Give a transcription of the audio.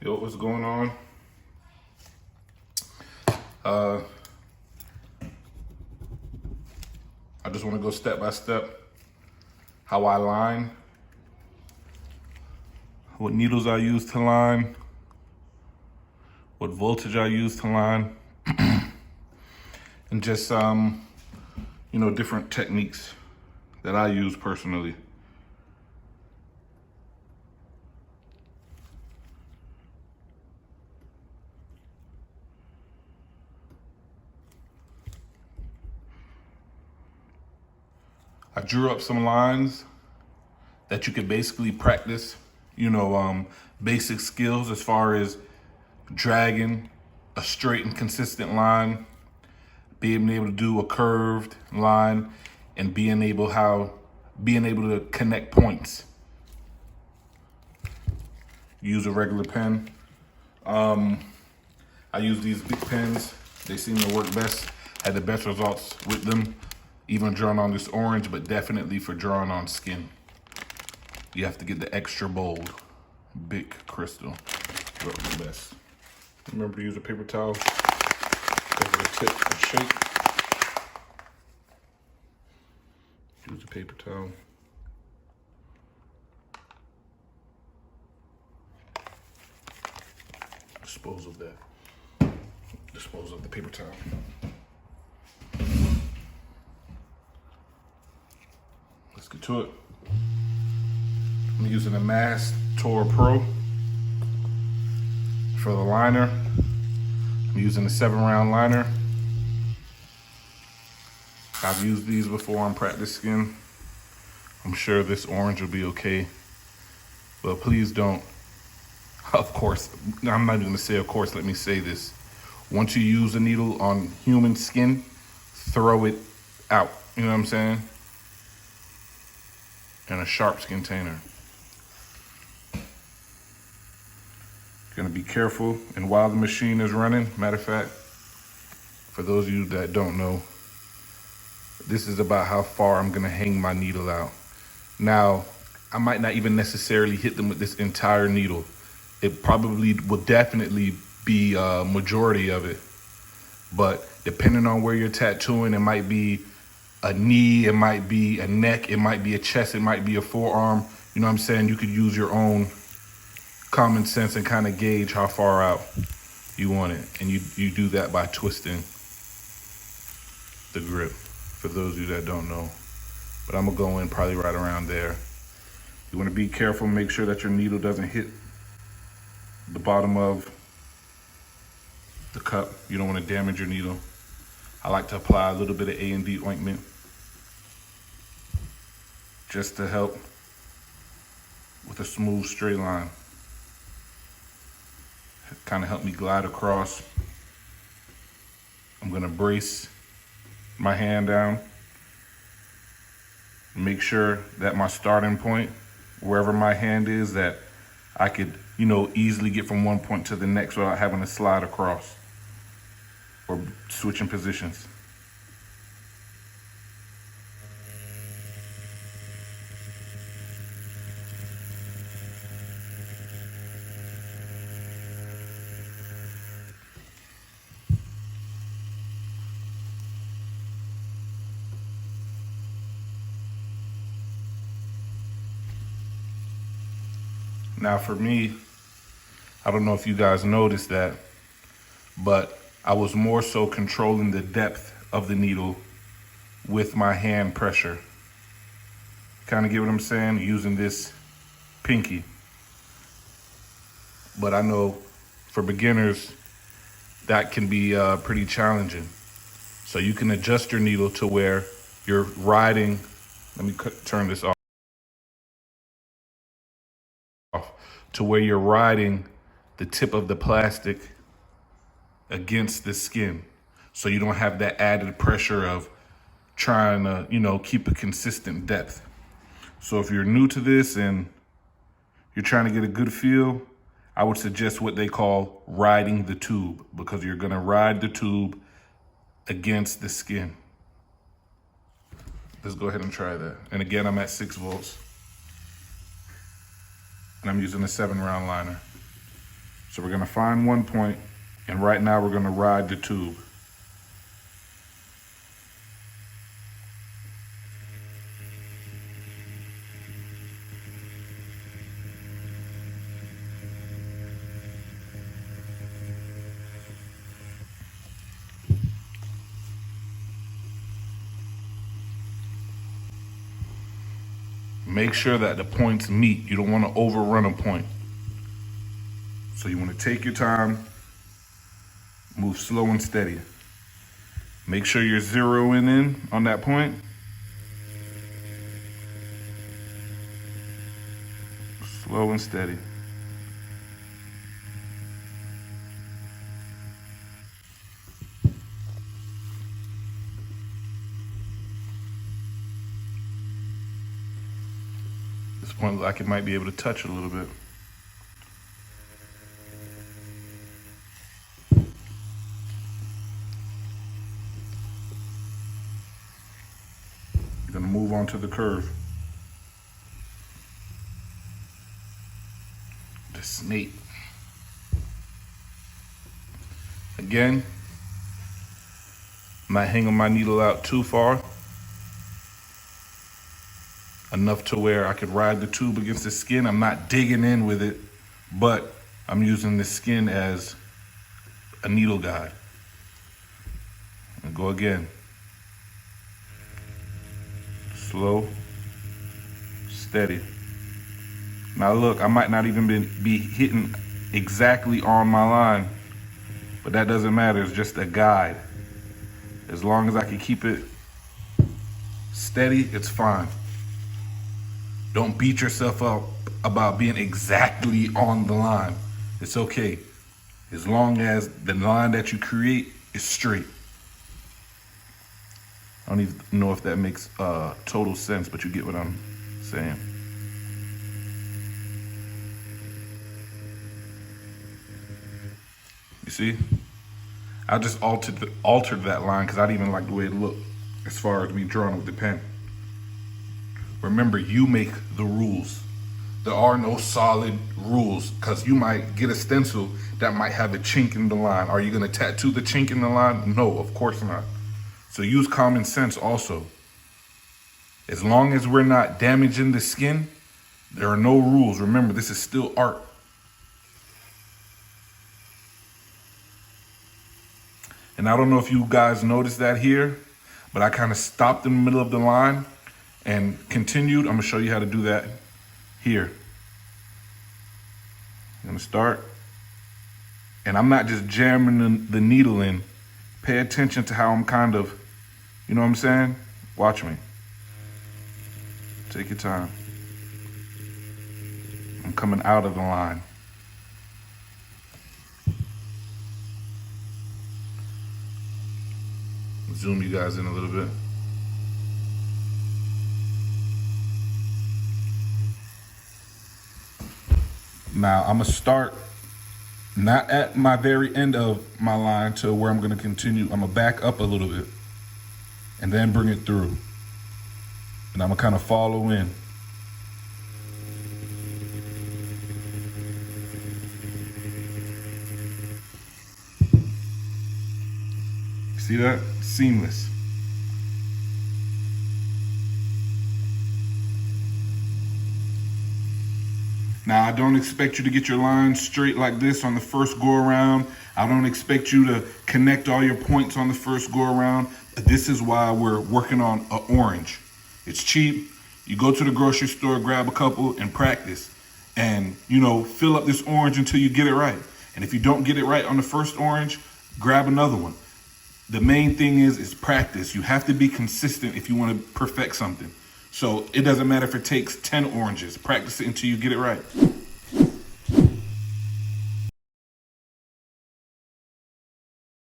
Yo, what's going on? I just want to go step by step how I line, what needles I use to line, what voltage I use to line, and just different techniques that I use personally. I drew up some lines that you could basically practice, basic skills as far as dragging a straight and consistent line, being able to do a curved line, and being able to connect points. Use a regular pen. I use these big pens. They seem to work best. Had the best results with them. Even drawing on this orange, but definitely for drawing on skin. You have to get the extra bold, big crystal. Work the best. Remember to use a paper towel. Cover the tip for shape. Use a paper towel. Dispose of that. Dispose of the paper towel. Let's get to it. I'm using a Mast Tour Pro for the liner. I'm using a 7-round liner. I've used these before on practice skin. I'm sure this orange will be okay, but please don't. Of course, I'm not even gonna say of course, let me say this. Once you use a needle on human skin, throw it out, you know what I'm saying? In a sharps container. Gonna be careful, and while the machine is running, matter of fact, for those of you that don't know, this is about how far I'm gonna hang my needle out. Now, I might not even necessarily hit them with this entire needle. It probably will definitely be a majority of it, but depending on where you're tattooing, it might be a knee, it might be a neck, it might be a chest, it might be a forearm. You know what I'm saying? You could use your own common sense and kind of gauge how far out you want it. And you do that by twisting the grip, for those of you that don't know. But I'm gonna go in probably right around there. You wanna be careful, make sure that your needle doesn't hit the bottom of the cup. You don't wanna damage your needle. I like to apply a little bit of A&D ointment just to help with a smooth straight line. Kind of help me glide across. I'm gonna brace my hand down. Make sure that my starting point, wherever my hand is, that I could, easily get from one point to the next without having to slide across or switching positions. Now for me, I don't know if you guys noticed that, but I was more so controlling the depth of the needle with my hand pressure. Kind of get what I'm saying? Using this pinky. But I know for beginners, that can be pretty challenging. So you can adjust your needle to where you're riding, let me turn this off, to where you're riding the tip of the plastic against the skin. So you don't have that added pressure of trying to, keep a consistent depth. So if you're new to this and you're trying to get a good feel, I would suggest what they call riding the tube, because you're gonna ride the tube against the skin. Let's go ahead and try that. And again, I'm at 6 volts. And I'm using a 7-round liner. So we're gonna find one point, and right now we're gonna ride the tube. Make sure that the points meet. You don't want to overrun a point. So you want to take your time, move slow and steady. Make sure you're zeroing in on that point. Slow and steady. This point looks like it might be able to touch a little bit. You're gonna move on to the curve. The snake. Again, I'm not hanging my needle out too far. Enough to where I could ride the tube against the skin. I'm not digging in with it, but I'm using the skin as a needle guide. And go again. Slow, steady. Now look, I might not even be hitting exactly on my line, but that doesn't matter, it's just a guide. As long as I can keep it steady, it's fine. Don't beat yourself up about being exactly on the line. It's okay, as long as the line that you create is straight. I don't even know if that makes total sense, but you get what I'm saying. You see? I just altered that line because I didn't even like the way it looked as far as me drawing with the pen. Remember, you make the rules. There are no solid rules because you might get a stencil that might have a chink in the line. Are you gonna tattoo the chink in the line? No, of course not. So use common sense also. As long as we're not damaging the skin, there are no rules. Remember, this is still art. And I don't know if you guys noticed that here, but I kind of stopped in the middle of the line and continued. I'm gonna show you how to do that here. I'm gonna start, and I'm not just jamming the needle in. Pay attention to how I'm kind of, you know what I'm saying? Watch me. Take your time. I'm coming out of the line. Zoom you guys in a little bit. Now I'm gonna start not at my very end of my line to where I'm gonna continue. I'm gonna back up a little bit and then bring it through. And I'm gonna kind of follow in. See that? Seamless. Now, I don't expect you to get your line straight like this on the first go around. I don't expect you to connect all your points on the first go around. This is why we're working on an orange. It's cheap. You go to the grocery store, grab a couple and practice. And, you know, fill up this orange until you get it right. And if you don't get it right on the first orange, grab another one. The main thing is practice. You have to be consistent if you want to perfect something. So it doesn't matter if it takes 10 oranges. Practice it until you get it right.